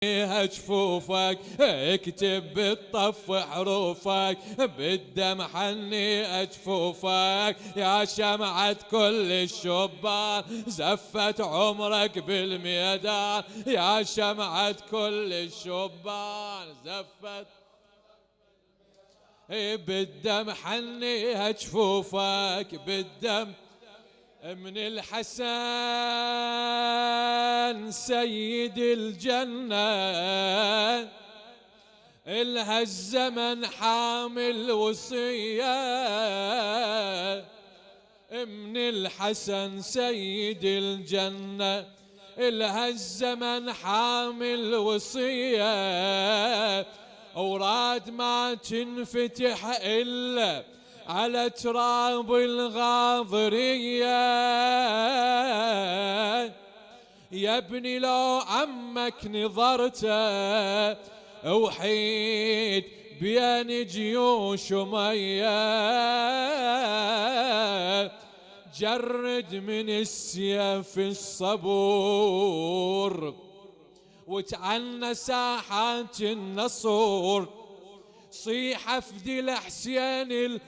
جفوفك اكتب بالطف حروفك بالدم حني جفوفك يا شمعة كل الشبان زفت عمرك بالميدان يا شمعة كل الشبان زفت بالدم حني جفوفك بالدم من الحسن سيد الجنة إلها الزمن حامل وصية من الحسن سيد الجنة إلها الزمن حامل وصية أوراد ما تنفتح إلا على تراب الغاضرية يا ابني لو عمك نظرته وحيد بين جيوش مية جرد من السيف الصبور وتعنى ساحات النصور صيح افدي لحسين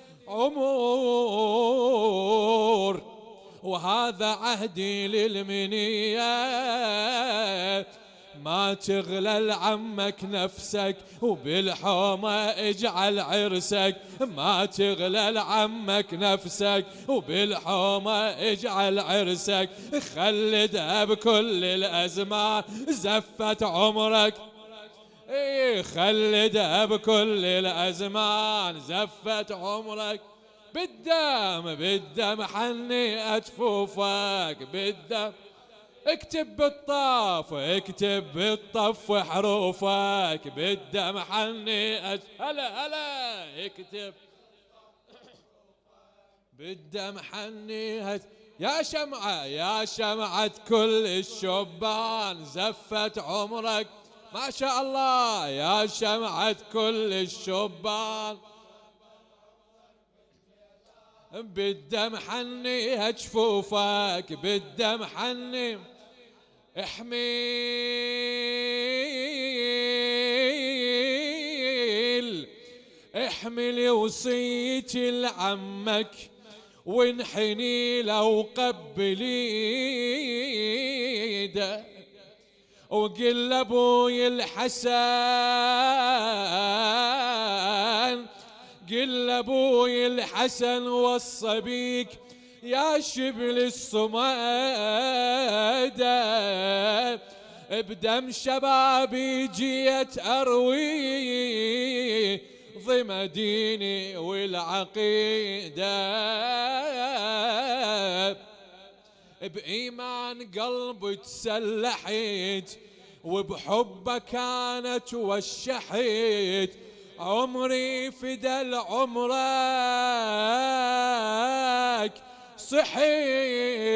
العمور وهذا عهدي للمنية ما تغلى لعمك نفسك وبالحومة اجعل عرسك ما تغلى لعمك نفسك وبالحومة اجعل عرسك خلدها بكل الأزمان زفت عمرك خلدها بكل الأزمان زفت عمرك بالدم حني جفوفك بالدم اكتب بالطف حروفك بالدم حني هلا اكتب بالدم حني يا شمعة كل الشبان زفت عمرك ما شاء الله يا شمعة كل الشبان بالدم حني جفوفك بالدم حني احمل وصيتي لعمك وانحني لو قبل ايده وقل لابوي الحسن قل لابوي الحسن وصى بيك يا شبل الصمادة بدم شبابي جيت أروي ضم ديني والعقيدة بإيمان قلبي تسلحت وبحبك كانت وشحت عمري فدى عمرك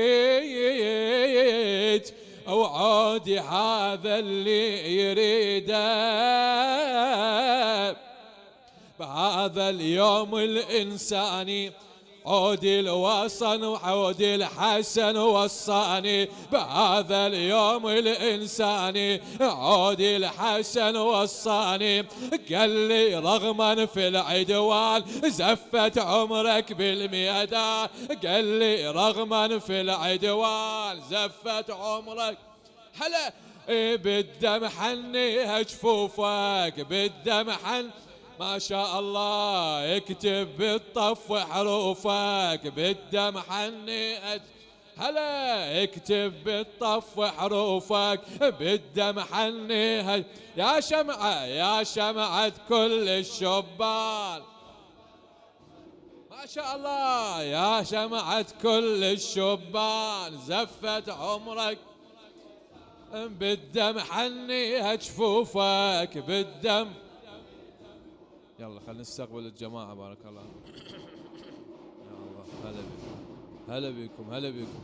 صحيت وعودي هذا اللي يريده بهذا اليوم الإنساني عودي الوصن وعودي الحسن وصاني بهذا اليوم الإنساني عودي الحسن وصاني قال لي رغما في العدوان زفت عمرك بالميدان قال لي رغما في العدوان زفت عمرك هلا بالدم حني جفوفك بالدم حن ما شاء الله اكتب بالطف حروفك بالدم حني هلا اكتب بالطف حروفك بالدم حني يا شمعة كل الشبان ما شاء الله يا شمعة كل الشبان زفت عمرك بالدم حني جفوفك بالدم يلا خلينا نستقبل الجماعة بارك الله يا الله هلا بكم هلا بكم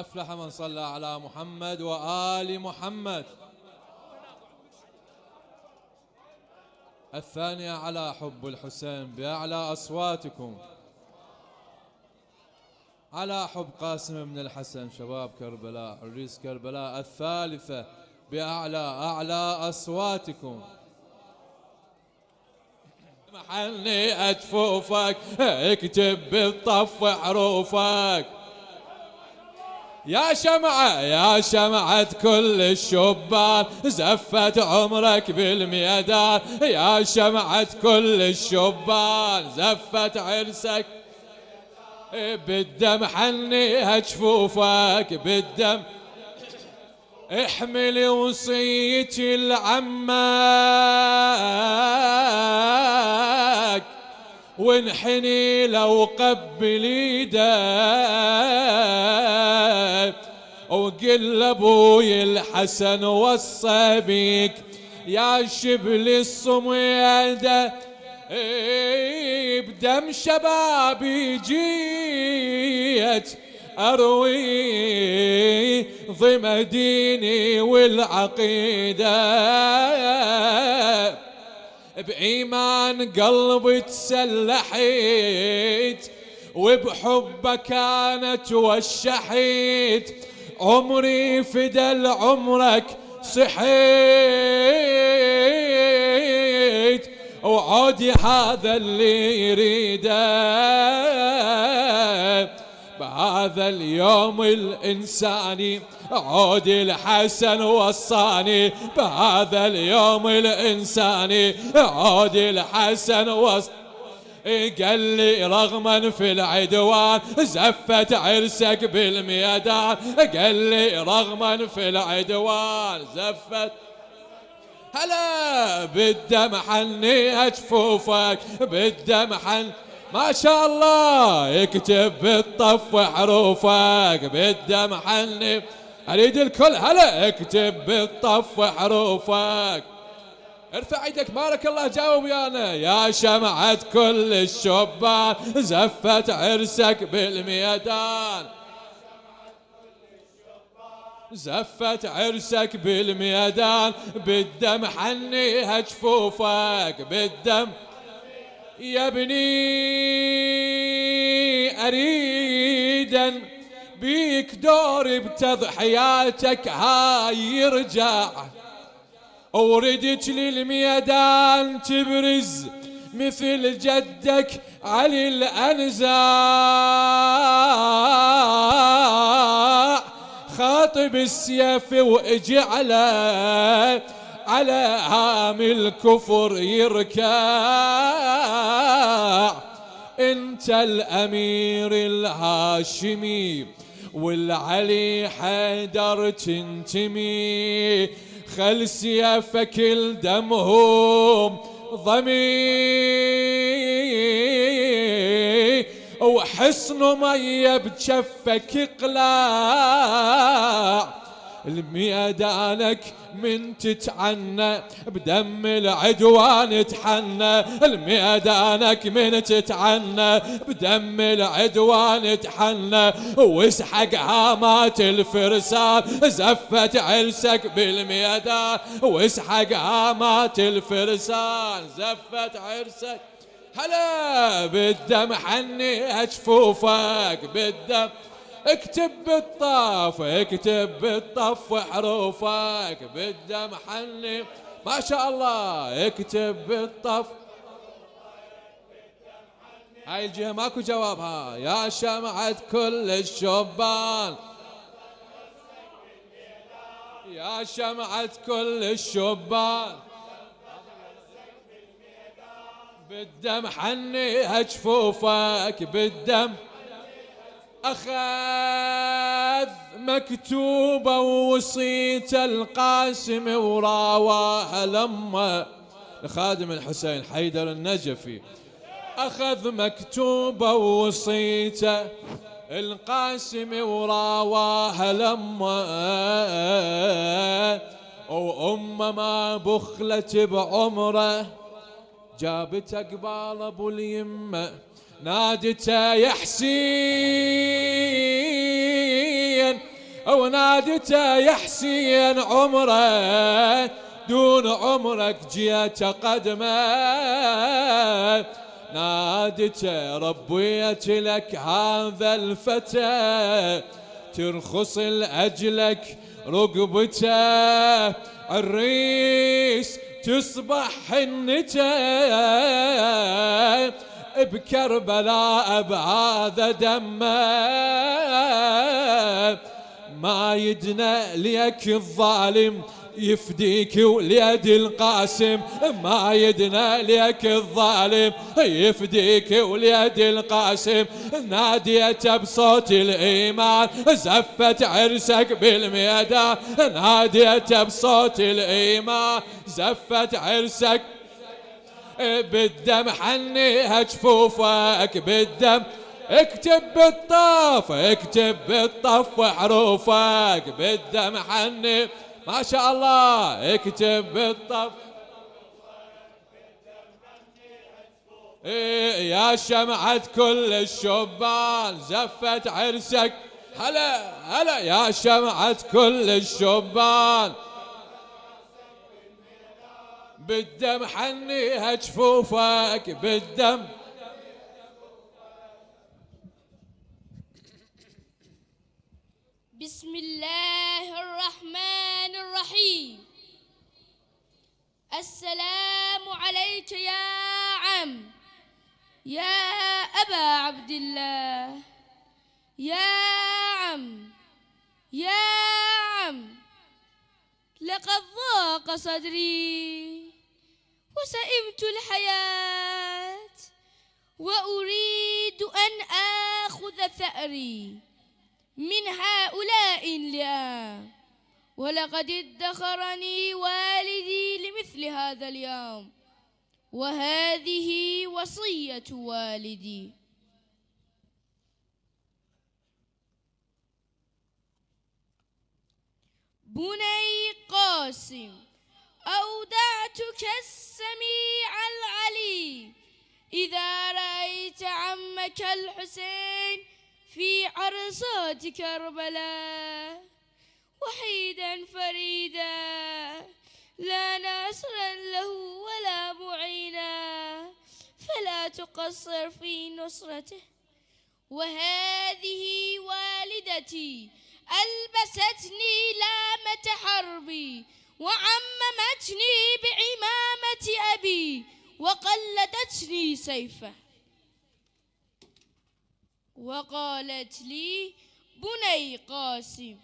أفلح من صلى على محمد وآل محمد. الثانية على حب الحسين بأعلى أصواتكم، على حب قاسم بن الحسن شباب كربلاء عريس كربلاء. الثالثة بأعلى أصواتكم. محني أجفوفك اكتب بالطف حروفك، يا شمعة يا شمعة كل الشبان زفت عمرك بالميدان، يا شمعة كل الشبان زفت عرسك بالدم. حني جفوفك بالدم، احملي وصيتي لعمك وانحني لو قبل ايدك، وقل ابوي الحسن وصى بيك يا شبل الصميده، بدم شبابي جيت أروي ضم ديني والعقيدة، بإيمان قلبي تسلحيت وبحبك كانت وشحيت، عمري فدى عمرك صحيت، وعودي هذا اللي يريده بهذا اليوم الإنساني، عودي الحسن وصاني بهذا اليوم الإنساني، عودي الحسن قال لي رغما في العدوان زفت عرسك بالميدان، قال لي رغما في العدوان زفت. هلا بالدم حني جفوفك بالدم حن، ما شاء الله اكتب بالطف حروفك بالدم حني، اريد الكل هلا اكتب بالطف حروفك. ارفع ايدك بارك الله جاوب ويانا. يا شمعة كل الشبان زفت عرسك بالميدان، زفت عرسك بالميدان بالدم حني جفوفك بالدم. يا ابني أريدا بيك دور بتضحياتك هاي يرجع، وردت للميدان تبرز مثل جدك علي الأنزاع، خاطب السيف واجعله على هام الكفر يركع، انت الامير الهاشمي والعلي حيدر تنتمي، خل سيفك الدمهم ضمي، وحصن ميه بجفك اقلاع، الميدانك من تتعنى بدم العدوان تحنى، الميدانك من تتعنى بدم العدوان تحنى، واسحق هامات الفرسان زفت عرسك بالميدان، واسحق هامات الفرسان زفت عرسك. هلا بالدم حني جفوفك بالدم، اكتب بالطف اكتب بالطف حروفك بالدم حني، ما شاء الله اكتب بالطف. هاي الجهة ماكو جوابها. يا شمعة كل الشبان، يا شمعة كل الشبان بالدم حني جفوفك بالدم. أخذ مكتوبة ووصيت القاسم وراواها لما لخادم الحسين حيدر النجفي، أخذ مكتوبة ووصيت القاسم وراواها لما، وأمه ما بخلت بعمره جابت قبال ابو اليمه، نادته يا حسين ونادته يا حسين عمره دون عمرك جيت قدمه، نادته ربيت لك هذا الفتى ترخص لأجلك رقبته، الريس تصبح حنته بكربلاء بهذا دمه، ما يدنى ليك الظالم يفديك وليد القاسم، ما يدنى ليك الظالم يفديك وليد القاسم، ناديت بصوت الإيمان زفت عرسك بالميدان، ناديت بصوت الإيمان زفت عرسك بالدم، حنيها جفوفك بالدم، اكتب بالطف اكتب بالطف حروفك بالدم حني، ما شاء الله اكتب بالطف. يا شمعة كل الشبان زفت عرسك، هلا هلا يا شمعة كل الشبان بالدم حنيها جفوفك بالدم. بسم الله الرحمن الرحيم. السلام عليك يا عم، يا أبا عبد الله، يا عم يا عم، لقد ضاق صدري وسئمت الحياة وأريد أن آخذ ثأري من هؤلاء اللئام، ولقد ادخرني والدي لمثل هذا اليوم، وهذه وصية والدي. بني قاسم، أودعتك السميع العليم، إذا رأيت عمك الحسين في عرصات كربلاء وحيدا فريدا لا ناصرا له ولا معينا، فلا تقصر في نصرته. وهذه والدتي ألبستني لامة حربي وعممتني بعمامة أبي وقلدتني سيفه، وقالت لي: بني قاسم،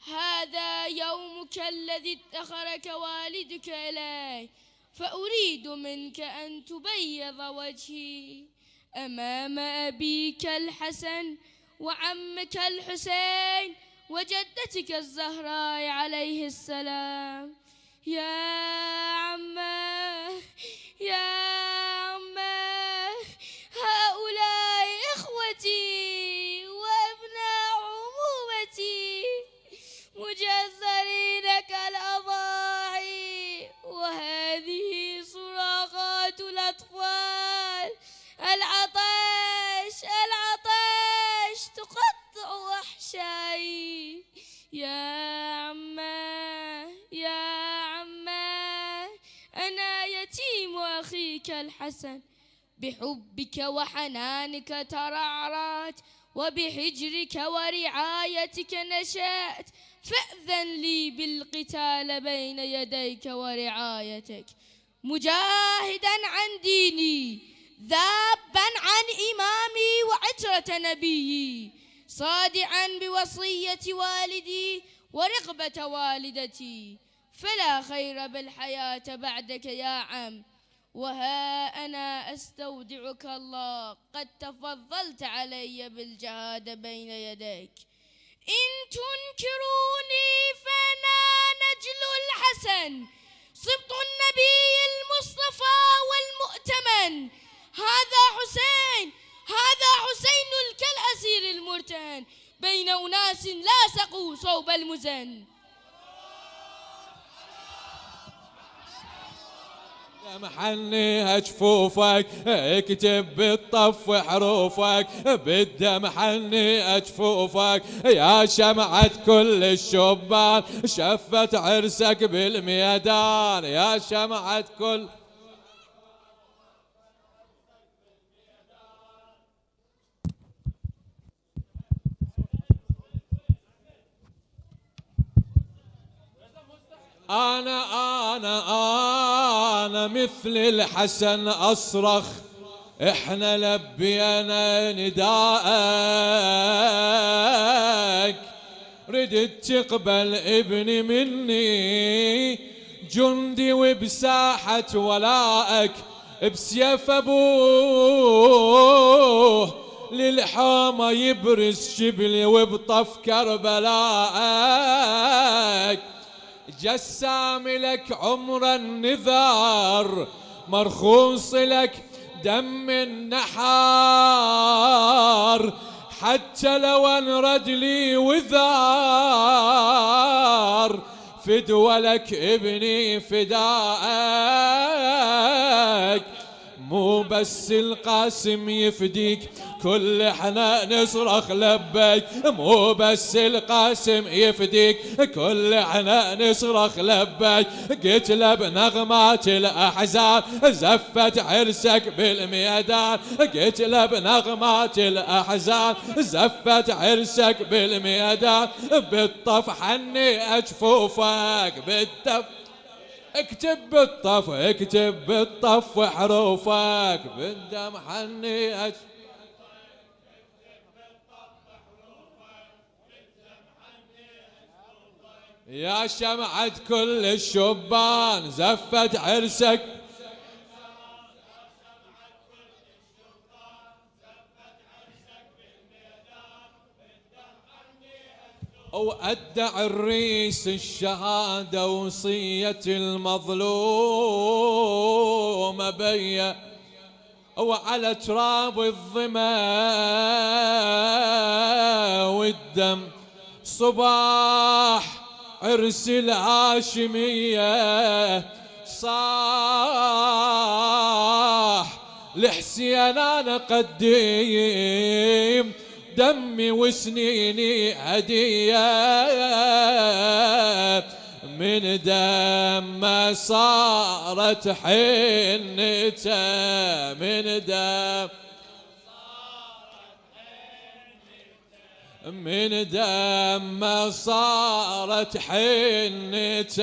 هذا يومك الذي ادخرك والدك إليه، فأريد منك أن تبيض وجهي أمام أبيك الحسن وعمك الحسين وجدتك الزهراء عليه السلام. يا عماه يا عماه، هؤلاء إخوتي وأبناء عمومتي مجزرين كالأضاحي، وهذه صراخات الأطفال، العطش العطش تقطع أحشائي. يا عماه يا عماه، أنا يتيم أخيك الحسن، بحبك وحنانك ترعرعت، وبحجرك ورعايتك نشأت، فأذن لي بالقتال بين يديك ورعايتك، مجاهدا عن ديني، ذابا عن إمامي وعترة نبيي، صادعا بوصية والدي ورغبة والدتي، فلا خير بالحياة بعدك يا عم. وها أنا أستودعك الله، قد تفضلت علي بالجهاد بين يديك، إن تنكروني فأنا نجل الحسن، سبط النبي المصطفى والمؤتمن، هذا حسين كالأسير المرتهن، بين أناس لاصقوا صوب المزن. محني جفوفك اكتب بالطف حروفك، بالدم حني جفوفك يا شمعة كل الشبان، شفت عرسك بالميدان يا شمعة كل. أنا مثل الحسن أصرخ، إحنا لبينا نداءك، ردت تقبل ابني مني جندي وبساحة ولائك، بسيف أبوه للحامة يبرز شبلي وبطف كربلائك، جسام لك عمر النذار مرخوص لك دم النحار، حتى لو انرد لي وذار فدوى لك ابني فدائك، مو بس القاسم يفديك كل احنا نصرخ لبيك، مو بس القاسم يفديك كل احنا نصرخ لبيك، قتله بنغمات الاحزان زفت عرسك بالميدان، قتله بنغمات الاحزان زفت عرسك بالميدان، بالطف حني اجفوفك بالطف، اكتب بالطف اكتب بالطف حروفك، بالدم حني اجفوفك يا شمعة كل الشبان زفت عرسك، وأدع الريس الشهادة وصية المظلوم بيا، وعلى تراب الظما والدم صباح عرس الهاشمية صاح لحسين أنا قديم دمي وسنيني هدية، من دم ما صارت حنته، من دم من دم ما صارت حنته،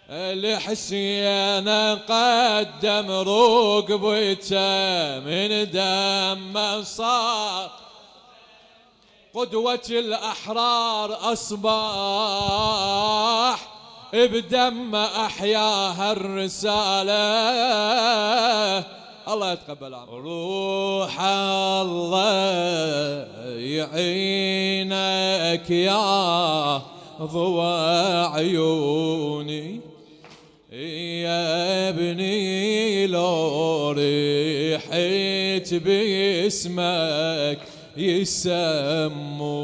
لحسين قدم رقبته، من دم ما صار قدوة الأحرار أصباح، بدم أحياها الرسالة، الله يتقبل عمرك. روح الله يعينك يا ضوى عيوني، يا ابني لو ريحت باسمك يسموني،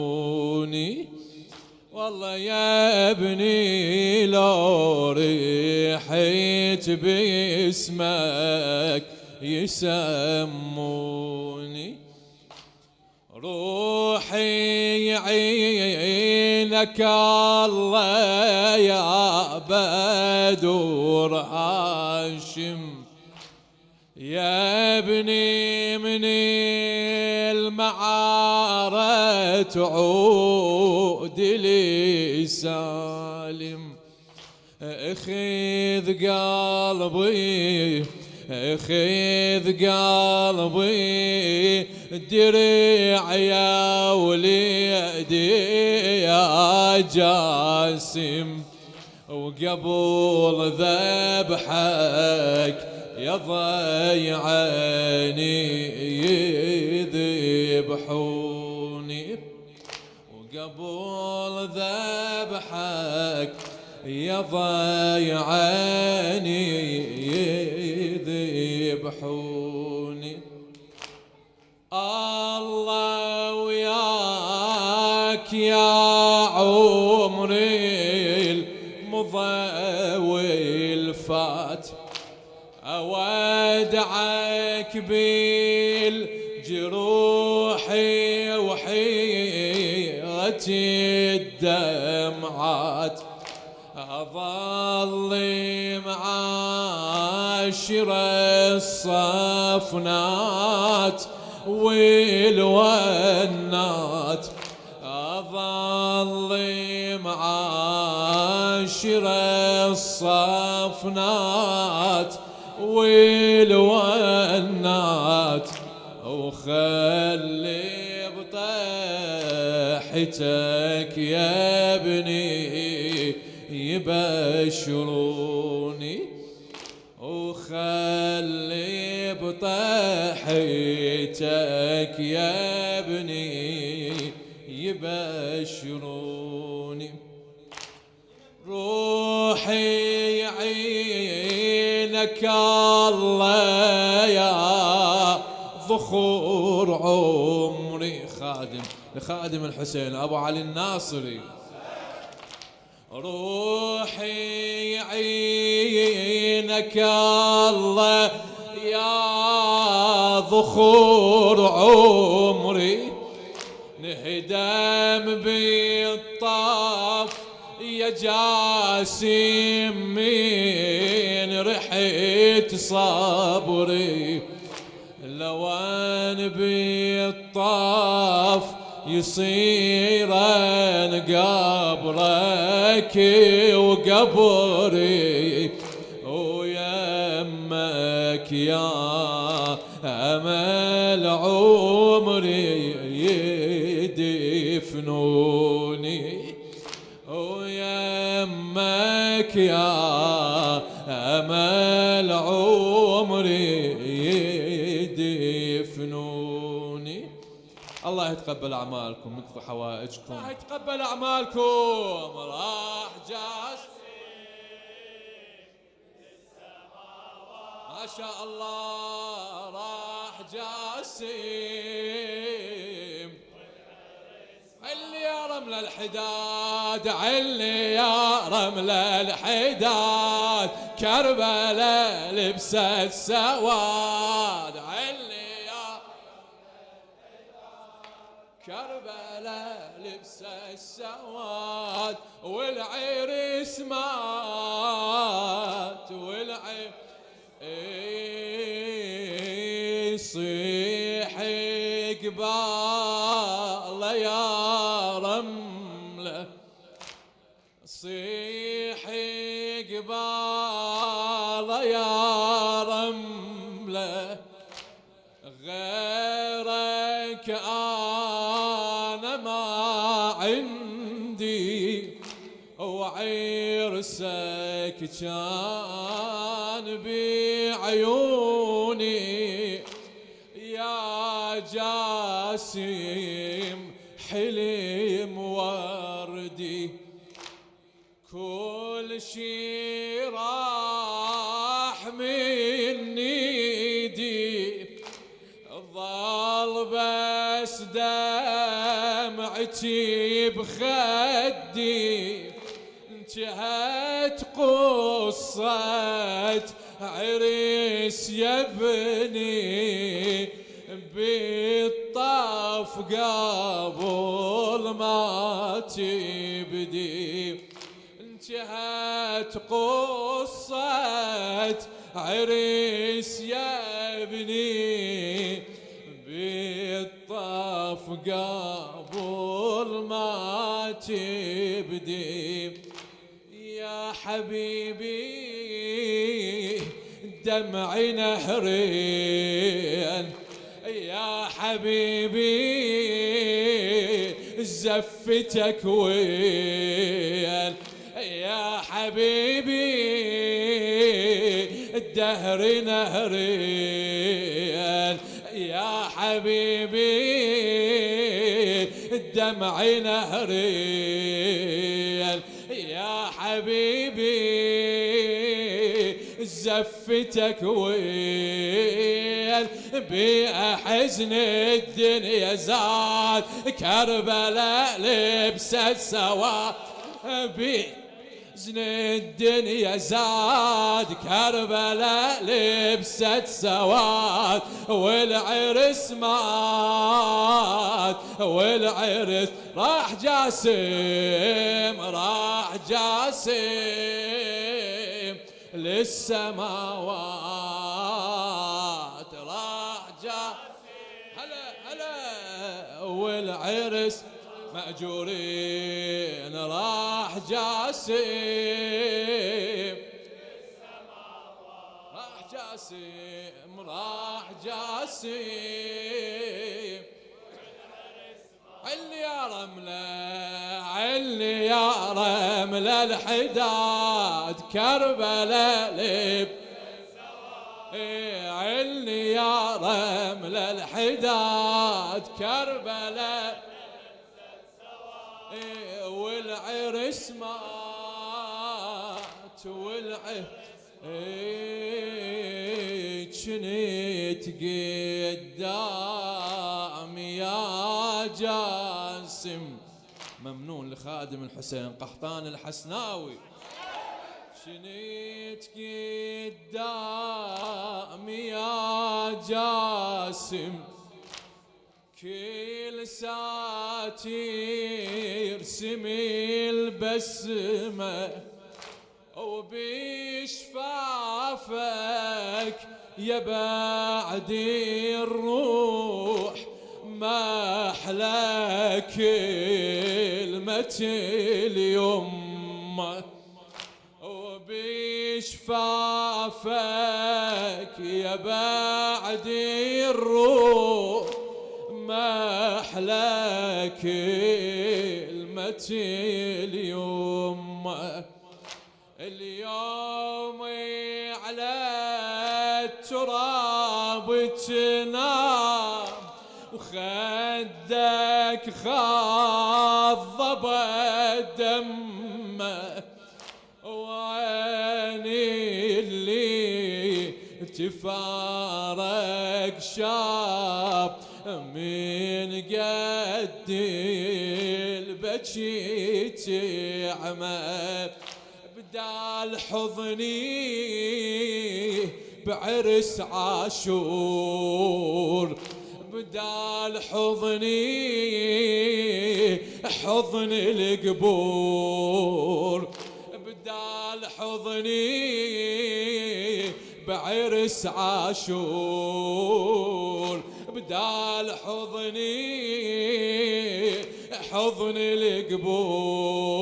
والله يا ابني لو ريحت باسمك يسموني، روحي يعينك الله يا بدور هاشم، يا ابني من المعارة تعود لي سالم، اخذ قلبي اخذ قلبي دريع يا وليدي يا جاسم، وقبل ذبحك يا ضيعاني يذبحوني، وقبل ذبحك يا ضيعاني يذبحوني، الله وياك يا عمري مضى والفات أودعك بالجروح وحيرة الدمعات أظل معاشر الصفنات والونات أظل معاشر الصفنات والونات وخلي بطيحتك يا ابني يبشروني وخلي بطيحتك يا ابني يبشروني روحي يعينك الله يا ذخور عمري لخادم الحسين أبو علي الناصري روحي يعينك الله يا ذخور عمري نهدم بالطاف يا جاسم من ريحة صبري لوان بالطاف يصيرن قبرك وقبري ويمك يا أمل عمري يدفنوني ويمك يا أمل عمري يدفنوني. الله يتقبل أعمالكم ويقضي حوائجكم. الله يتقبل أعمالكم. راح جاس ما شاء الله راح جاسم علي يا رمل الحداد علي يا رمل الحداد كربلاء لبس السواد علي يا كربلاء لبس السواد والعرس مات والعرس يصيح قبال يا رملة صيح قبال يا رملة غيرك أنا ما عندي وعرسك كان بعيوني يا جاسم حلم وردي كل شي راح من ايدي ظل بس دمعتي بخدي انتهت قصة عريس يا ابني بالطاف قبل ما تبدي انتهت قصة عريس يا ابني بالطاف قبل ما تبدي يا حبيبي دمعي نهرين يا حبيبي زفتك وين يا حبيبي الدهر نهرين يا حبيبي الدمع نهرين يا حبيبي زفتك وين بأحزن الدنيا زاد كربلاء لبست سواد زن الدنيا زاد كربلاء لبست سواد والعرس مات والعرس راح جاسم راح جاسم للسماوات راح جاسم هلا هلا والعرس مأجورين راح جاسم راح جاسم راح جاسم علي يا رملة علي يا رملة الحداد كربلاء لب علي يا رملة الحداد كربلاء والعرس مات جنيت قدام يا جاسم. ممنون لخادم الحسين قحطان الحسناوي. جنيت قدام يا جاسم كل ساعة يرسم البسمة وبشفافك يا بعد الروح ما أحلى كلمة اليوم وبشفافك يا بعد الروح ما أحلى كلمة اليوم. اليوم على التراب تنام وخدك خضب الدم وعيني اللي تفارق شاب من قد البكي تعمى بدال حضني بعرس عاشور بدال حضني حضن القبور بدال حضني بعرس عاشور بدال حضني حضن القبور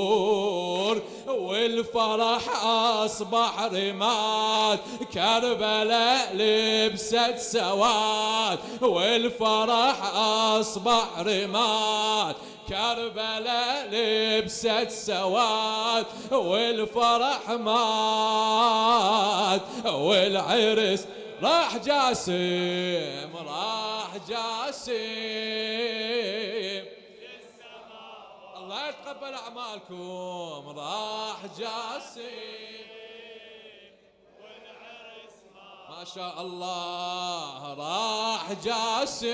والفرح أصبح رماد كربلاء لبست سواد والفرح أصبح رماد كربلاء لبست سواد والفرح مات والعرس راح جاسم راح جاسم. الله يتقبل أعمالكم. راح جاسم ما شاء الله راح جاسم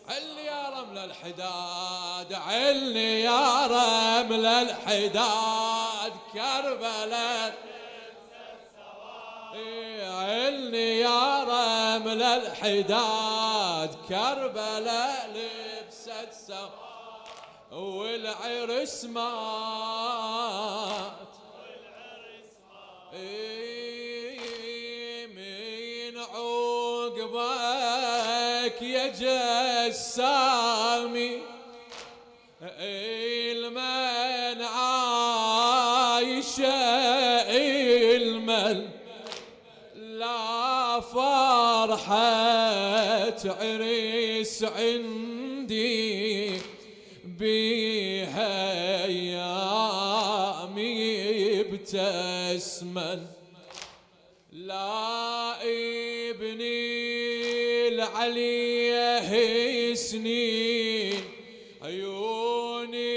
علي يا رمل الحداد علي يا رمل الحداد كربلاء علي يا رمل الحداد كربلاء لبست سواد والعرس مات من عقبك يا جسامي المن عايش المل لا فرحة عريس عندي بها ايامي بتسمن لا ابني العليه سنين عيوني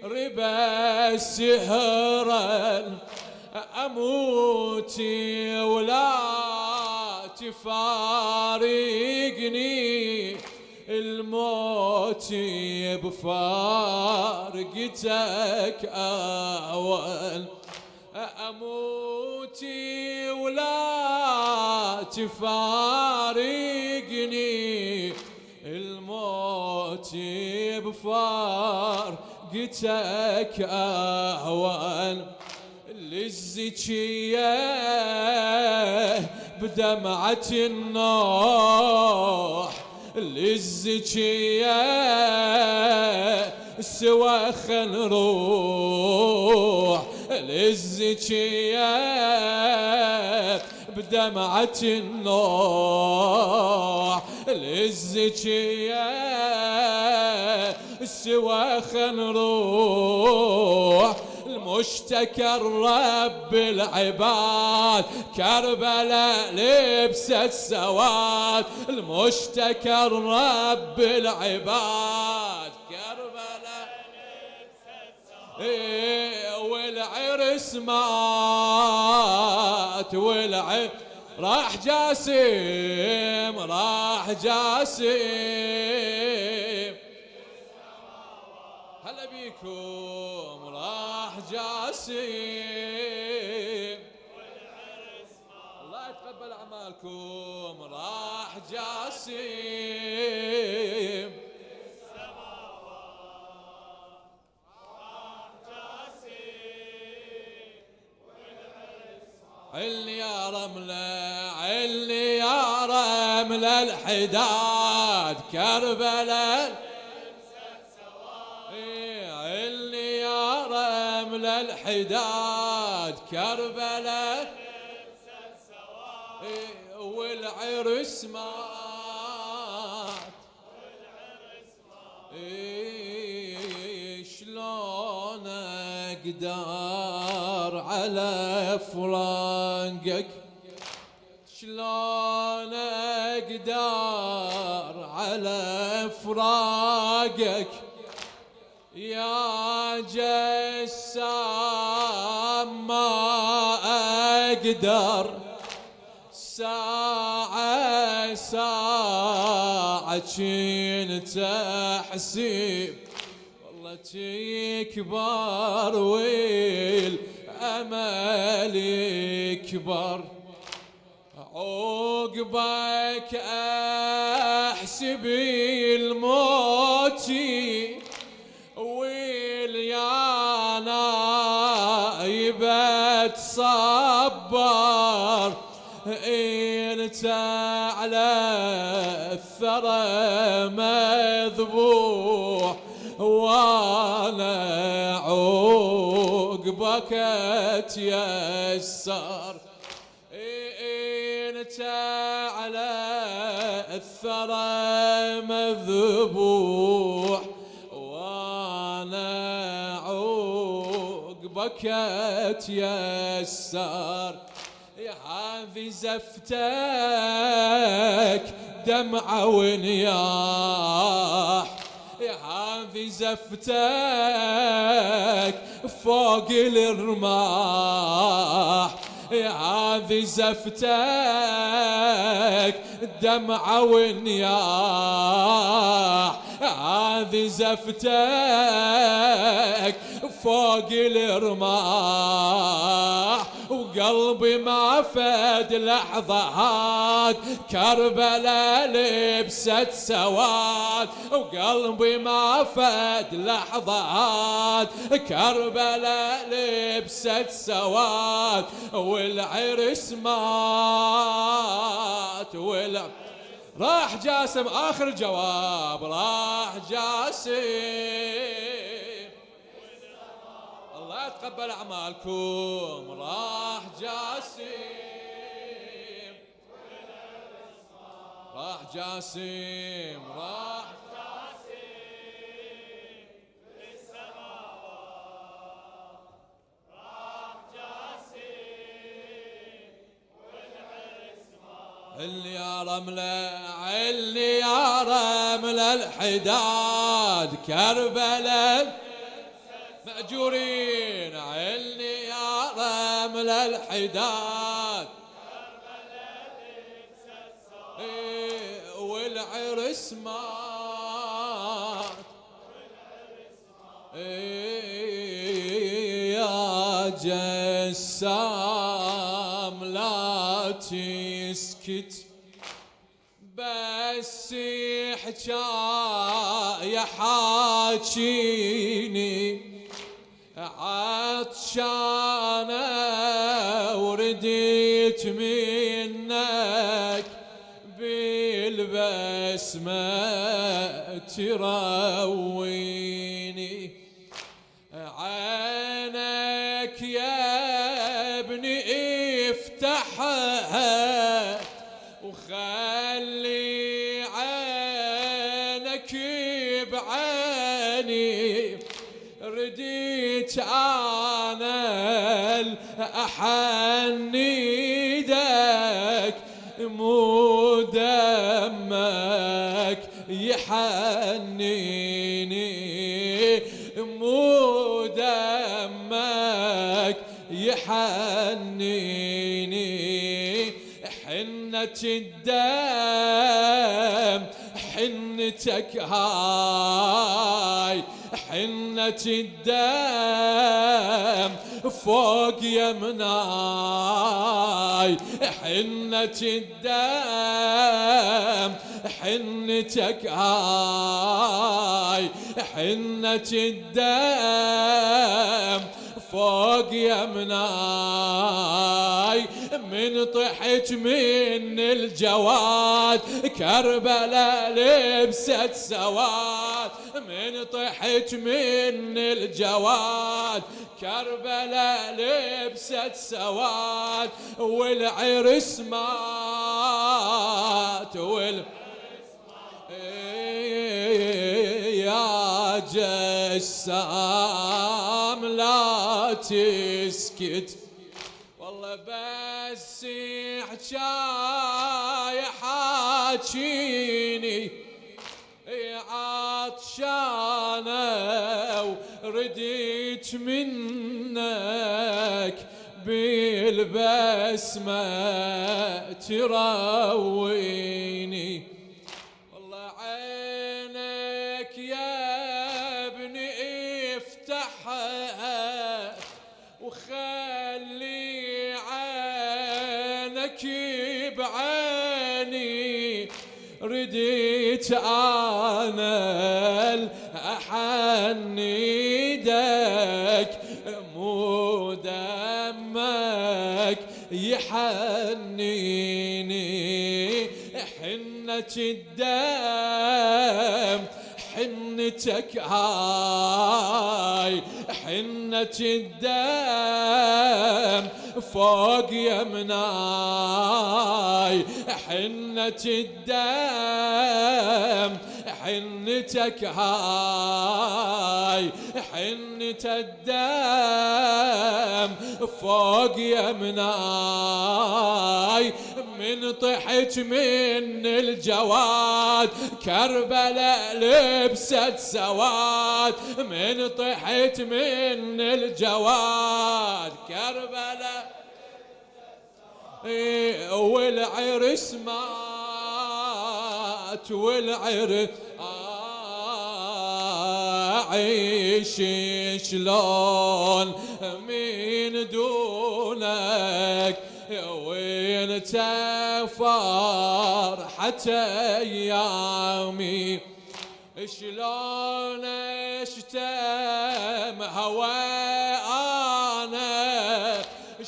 بالربا سهرا أموت ولا تفارقني الموت بفارقتك أول، أموتي ولا تفارقني الموت بفارقتك أهون. للزكية بدمعة النوح، للزكية سوا خل نروح، للزكية بدمعة النوح، للزكية سوا خل نروح. المشتكى رب العباد كربلاء لبست سواد، المشتكى رب العباد كربلاء لبست سواد. والعرس مات راح جاسم، راح جاسم، هلا بيكم، راح جاسم، الله يتقبل أعمالكم، راح جاسم، علي يا رملة، علي يا رملة الحداد كربلاء، علي يا رملة الحداد كربلاء، والعرس مات، شلون اقدر على فراقك، شلون اقدر على فراقك يا جسام، ما اقدر ساعة ساعة كنت احسب والله تكبر والامل يكبر، عقبك احسب الموت واليانا يبت صبر، انت على الثرى مذبوح وانا عقبك اتيسر، انت على الثرى مذبوح وانا عقبك اتيسر. يا هذه زفتك دمعة ونياح، يا هذه زفتك فوق الرماح، يا هذه زفتك دمعة ونياح، هذه زفتك فوق الرماح، وقلبي ما فاد لحظة هاد كربلاء لبست سواد، وقلبي ما فاد لحظة هاد كربلاء لبست سواد، والعرس مات راح جاسم. آخر جواب راح جاسم، الله يتقبل أعمالكم، راح جاسم، راح جاسم، راح علي يا رملة، علي يا رملة الحداد كربلاء مأجورين، علي يا رملة الحداد والعرس مات يا جسام لا تسكت بس حكاية حاجيني عطشانة ورديت منك بالبسمة ترويني عينك يا ابني افتحها وخلي عينك بعيني رديت انا احني دك مو دمك يحنيني مو دمك يحنيني حنة الدم حنتك هاي حنة الدم فوق يمناي حنة الدم حنتك هاي حنة الدم فوق يمناي من طحت من الجواد كربلاء لبست سواد من طحت من الجواد كربلاء لبست سواد والعرس مات يا جسام لا تسكت والله بس حكاية حاجيني عطشانة ورديت منك بالبسمة ترويني والله عينك يا ابني افتحها وخلي عينك بعيني رديت انا احني دك مو دمك يحنيني حنة الدم حنتك هاي حنة الدم فوق يمناي حنة الدم حنتك هاي حنة الدم فوق يمناي من طحت من الجواد كربلاء لبست سواد من طحت من الجواد كربلاء والعرس مات والعرس عيش شلون من دونك وانت فرحة ايامي شلون اشتم هواء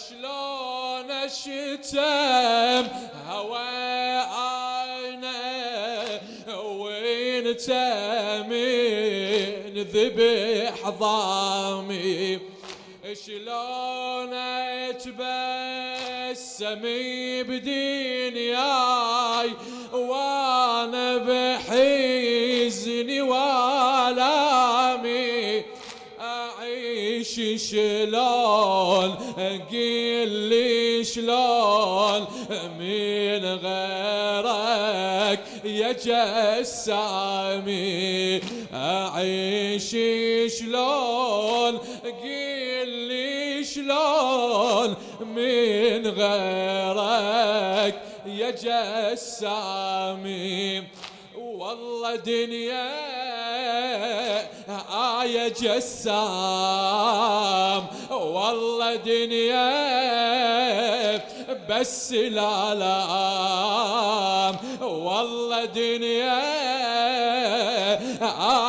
شلون اشتم هواء وانت من ذبح ضامي شلون اتبسم بدنياي وانا بحزني والامي اعيش شلون قل لي شلون من غيرك يا جسامي اعيش شلون قل لي شلون من غيرك يا جسامي والله دنيا آية جسام، والله دنيا بس الآلام، والله دنيا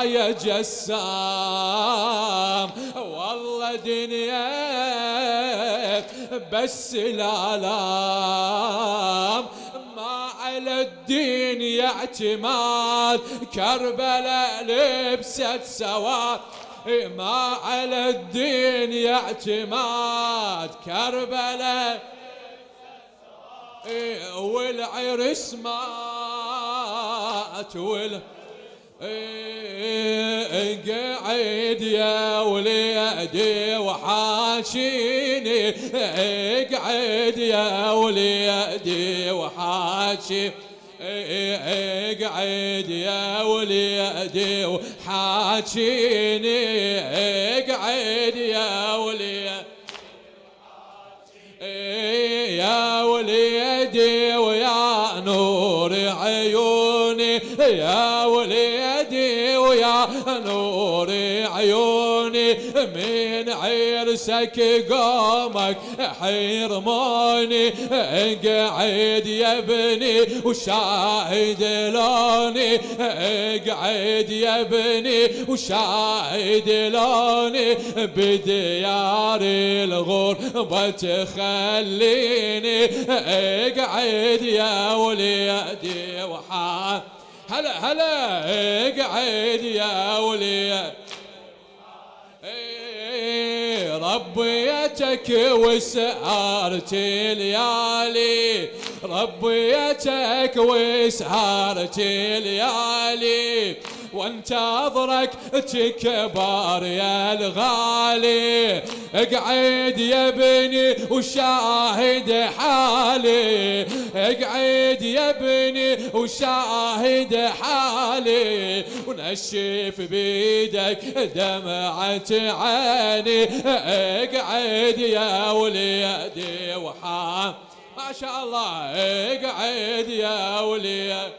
آية جسام، والله دنيا بس الآلام. ما على الدين يعتماد كربلاء لبست سواد، ما على الدين يعتماد كربلاء والعرس مات قعد يا وليدي وحاشيني، قعد يا وليدي وحاشي، قعد يا وليدي وحاشيني، قعد يا وليدي يا وليدي ويا نور عيوني، يا وليدي ويا نور عيوني، من عرسك قومك حيرموني، قعد يا ابني وشاهد لوني، قعد يا ابني وشاهد لوني، بديار الغربة تخليني، قعد يا وليدي وحا هلا هلا، قعد يا وليدي ربيتك وسهرت ليالي، ربيتك وسهرت ليالي، وانتظرك تكبر يا الغالي، اقعد يا ابني وشاهد حالي، اقعد يا ابني وشاهد حالي، ونشف بيدك دمعة عيني، اقعد يا وليدي وحام ما شاء الله، اقعد يا وليدي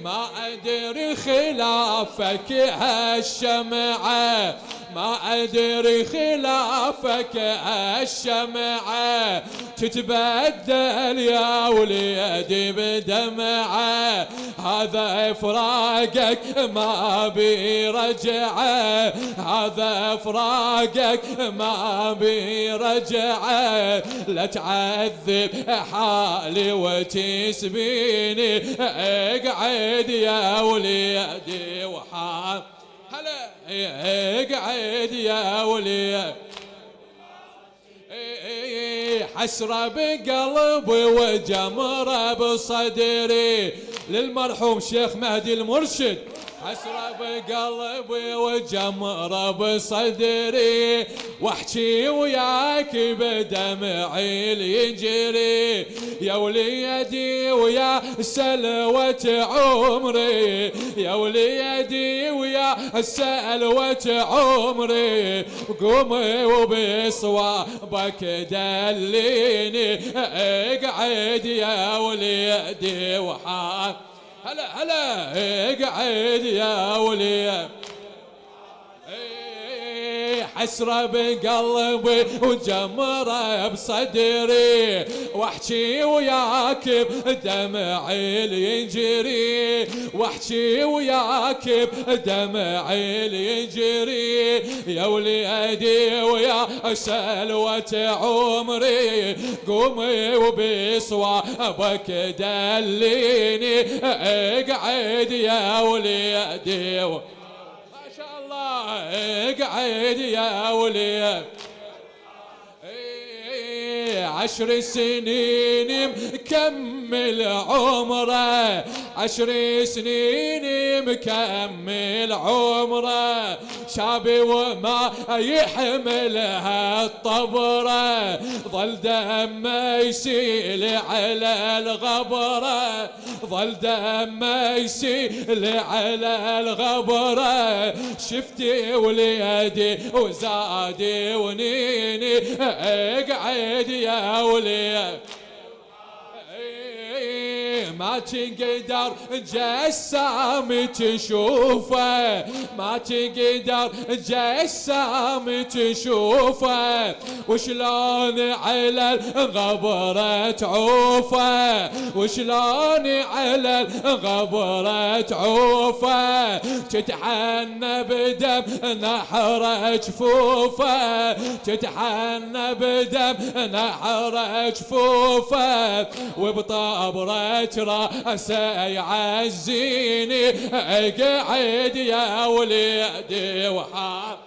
ما أدري خلافك هالشمعة، ما أدري خلافك هالشمعة، تتبدل يا وليدي بدمعة، هذا فراقك ما بيرجعه، هذا فراقك ما بيرجعه، لا تعذب حالي وتسبيني، اقعد يا وليدي وحام هلا، اقعد يا وليدي حسرة بقلبي وجمرة بصدري، للمرحوم شيخ مهدي المرشد، حسرة بقلبي وجمرة بصدري، واحكي وياك بدمعي يجري، يا وليدي ويا سلوة عمري، يا وليدي ويا سلوة عمري، قومي وبصوابك دليني، اقعد يا وليدي وحام هلا هلا، اقعد يا وليدي حسرة بقلبي وجمرة بصدري، واحكي وياك بدمعي يجري، واحكي وياك بدمعي يجري، يا وليدي ويا سلوة عمري، قومي وبصوابك دليني، اقعد يا وليدي ما شاء الله، اقعد يا وليدي 10 سنين مكمل عمره، 10 سنين مكمل عمره، شابي وما يحملها الطبره، ظل دمه يسيل على الغبره، ظل دمه يسيل على الغبره، شفتي وليدي وزادي ونيني، اقعد يا وليدي ما تقدر جسام تشوفه، ما تقدر جسام تشوفه، وشلون على الغبرة تعوفه، وشلون على الغبرة تعوفه، تتحنى بدم نحر جفوفه، تتحنى بدم نحر جفوفه، وبطبرة راسه يعزيني اقعد يا وليدي وحاب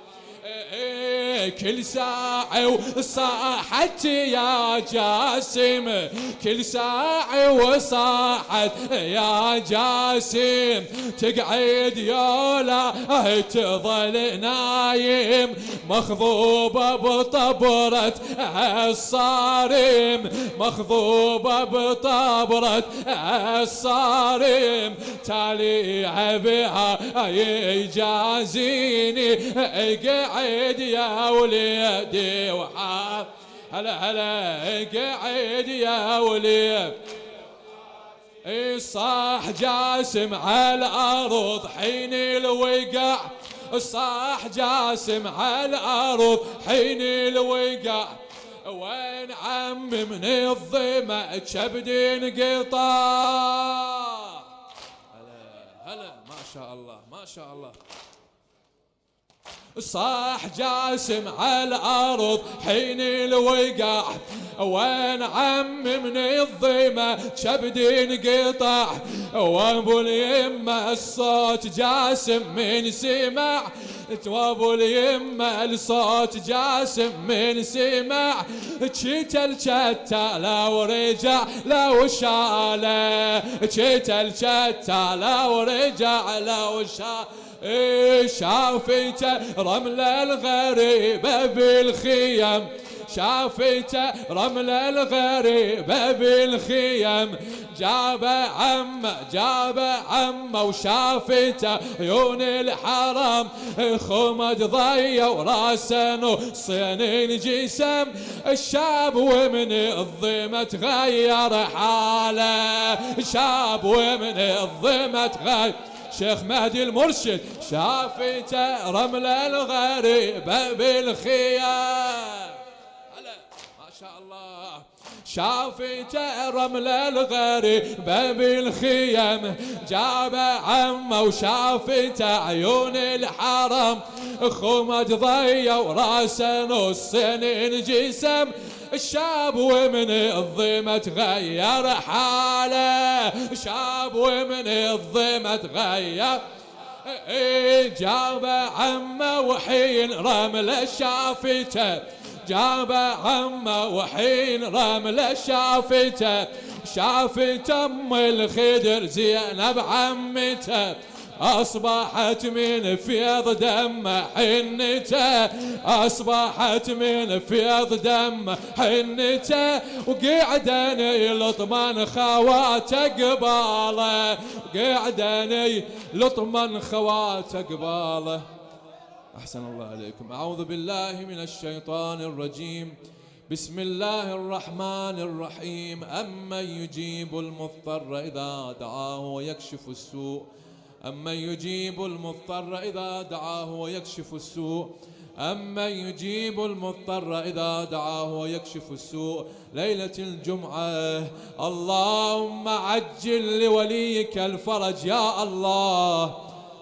كل ساعة وصاحت يا جاسم، كل ساعة وصاحت يا جاسم، تقعد يولا تظل نايم مخضوبة بطبرة الصارم، مخضوبة بطبرة الصارم، تاليها بها يجازيني اقعد يا وليدي وحاب هلا هلا قاعد يا وليد. صاح جاسم على الارض حين الوقع، صاح جاسم على الارض حين الوقع، وين عم من الظما كبد انقطاع. هلا هلا ما شاء الله ما شاء الله. صاح جاسم على الارض حين الوقع، وين عم من الظما كبد انقطع، وابو اليمه الصوت جاسم من سمع، وابو اليمه الصوت جاسم من سمع، شتل شتا لو رجع لو شاله، شتل شتا لو رجع لو شاله، شافيته رمل الغريبة بالخيم، شافيته رمل الغريبة بالخيم، جاب عمه وشافته عيون الحرم، خمد ضيا وراسه نصين الجسم، الشاب ومن الظما تغير حاله، شاب ومن الظما تغير. شيخ مهدي المرشد شافيته رمل الغريبة بالخيام. هلا ما شاء الله. شافيته رمل الغريبة بالخيم، جاب عمه وشافته عيون الحرم، خمد ضيا وراسه نصين انجسم، الشاب ومن الظما تغير حاله، شاب ومن الظما تغير. جاب عمه وحين رمله شافته، جاب عمه وحين رمله شافته، شافت ام الخدر زينب عمته، أصبحت من فيض دم حنته، أصبحت من فيض دم حنته، وقعدني لطمن خواته قباله، قعدني لطمن خواته قباله. أحسن الله عليكم. أعوذ بالله من الشيطان الرجيم. بسم الله الرحمن الرحيم. أمن يجيب المضطر إذا دعاه ويكشف السوء، أمن يجيب المضطر إذا دعاه ويكشف السوء، أمن يجيب المضطر إذا دعاه ويكشف السوء. ليلة الجمعة اللهم عجل لوليك الفرج يا الله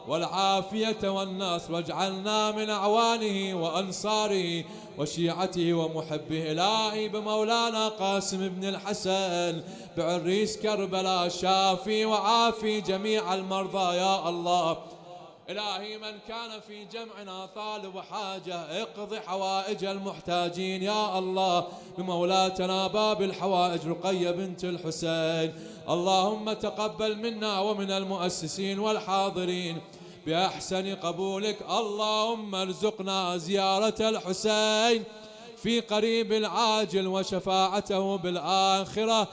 والعافية والنصر، واجعلنا من أعوانه وأنصاره وشيعته ومحبه. إلهي بمولانا قاسم بن الحسن بعريس كربلاء شافي وعافي جميع المرضى يا الله. إلهي من كان في جمعنا طالب حاجة اقض حوائج المحتاجين يا الله. بمولاتنا باب الحوائج رقية بنت الحسين، اللهم تقبل منا ومن المؤسسين والحاضرين بأحسن قبولك. اللهم ارزقنا زيارة الحسين في قريب العاجل وشفاعته بالآخرة،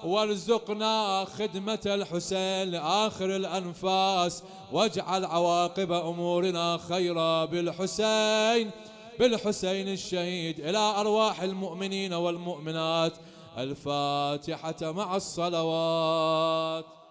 وارزقنا خدمة الحسين لآخر الأنفاس، واجعل عواقب أمورنا خيرا بالحسين، بالحسين الشهيد. إلى أرواح المؤمنين والمؤمنات الفاتحة مع الصلوات.